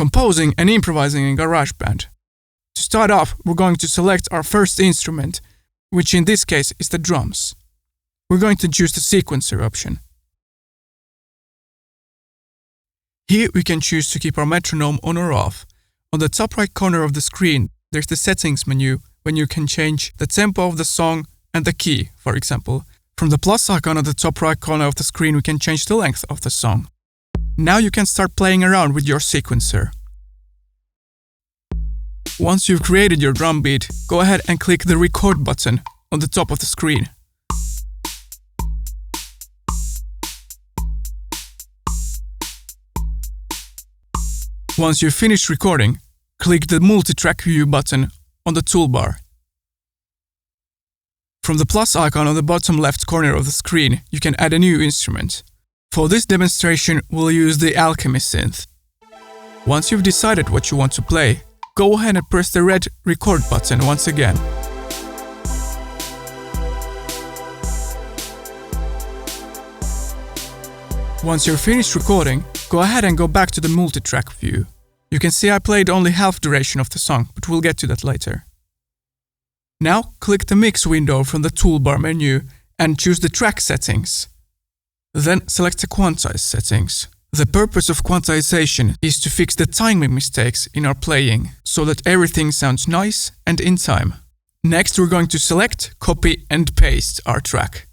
Composing and improvising in GarageBand. To start off, we're going to select our first instrument, which in this case is the drums. We're going to choose the sequencer option. Here we can choose to keep our metronome on or off. On the top right corner of the screen, there's the settings menu when you can change the tempo of the song and the key, for example. From the plus icon on the top right corner of the screen, we can change the length of the song. Now you can start playing around with your sequencer. Once you've created your drum beat, go ahead and click the record button on the top of the screen. Once you've finished recording, click the multi-track view button on the toolbar. From the plus icon on the bottom left corner of the screen, you can add a new instrument. For this demonstration, we'll use the Alchemy synth. Once you've decided what you want to play, go ahead and press the red record button once again. Once you're finished recording, go ahead and go back to the multi-track view. You can see I played only half duration of the song, but we'll get to that later. Now click the mix window from the toolbar menu and choose the track settings. Then select the quantize settings. The purpose of quantization is to fix the timing mistakes in our playing, so that everything sounds nice and in time. Next we're going to select, copy and paste our track.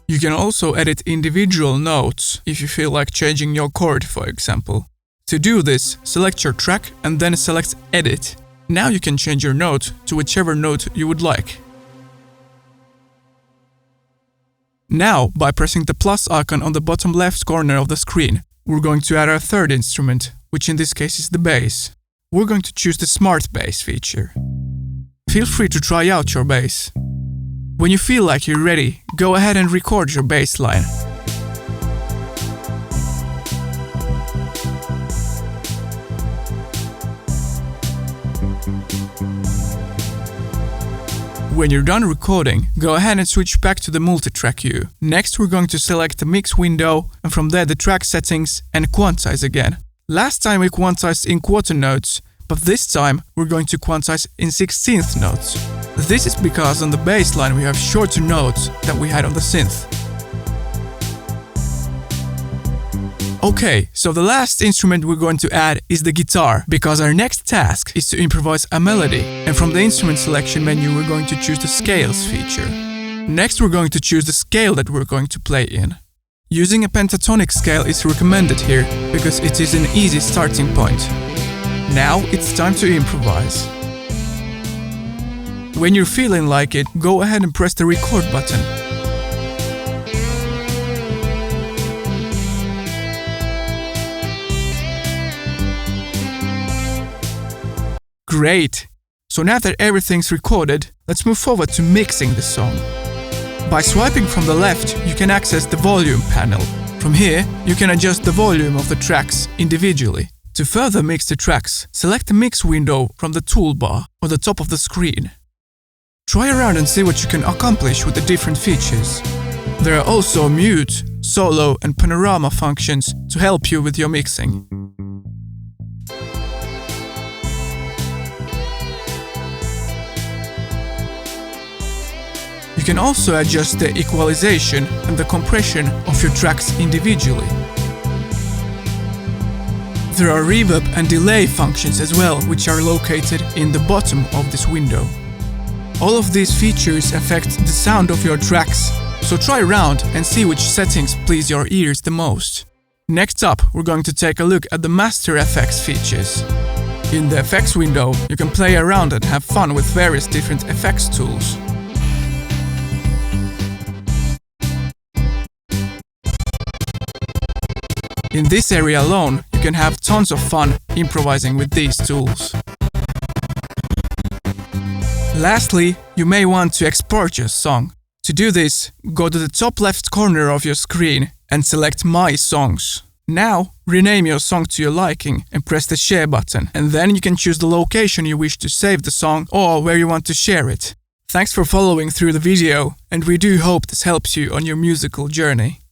You can also edit individual notes if you feel like changing your chord, for example. To do this, select your track and then select Edit. Now you can change your note to whichever note you would like. Now, by pressing the plus icon on the bottom left corner of the screen, we're going to add our third instrument, which in this case is the bass. We're going to choose the Smart Bass feature. Feel free to try out your bass. When you feel like you're ready, go ahead and record your bass line. When you're done recording, go ahead and switch back to the multi-track view. Next we're going to select the mix window and from there the track settings and quantize again. Last time we quantized in quarter notes, but this time we're going to quantize in 16th notes. This is because on the bass line we have shorter notes than we had on the synth. Okay, so the last instrument we're going to add is the guitar, because our next task is to improvise a melody, and from the instrument selection menu we're going to choose the scales feature. Next we're going to choose the scale that we're going to play in. Using a pentatonic scale is recommended here, because it is an easy starting point. Now it's time to improvise. When you're feeling like it, go ahead and press the record button. Great! So now that everything's recorded, let's move forward to mixing the song. By swiping from the left, you can access the volume panel. From here, you can adjust the volume of the tracks individually. To further mix the tracks, select the mix window from the toolbar on the top of the screen. Try around and see what you can accomplish with the different features. There are also mute, solo and panorama functions to help you with your mixing. You can also adjust the equalization and the compression of your tracks individually. There are reverb and delay functions as well, which are located in the bottom of this window. All of these features affect the sound of your tracks, so try around and see which settings please your ears the most. Next up, we're going to take a look at the Master Effects features. In the Effects window, you can play around and have fun with various different effects tools. In this area alone, you can have tons of fun improvising with these tools. Lastly, you may want to export your song. To do this, go to the top left corner of your screen and select My Songs. Now, rename your song to your liking and press the share button, and then you can choose the location you wish to save the song or where you want to share it. Thanks for following through the video, and we do hope this helps you on your musical journey.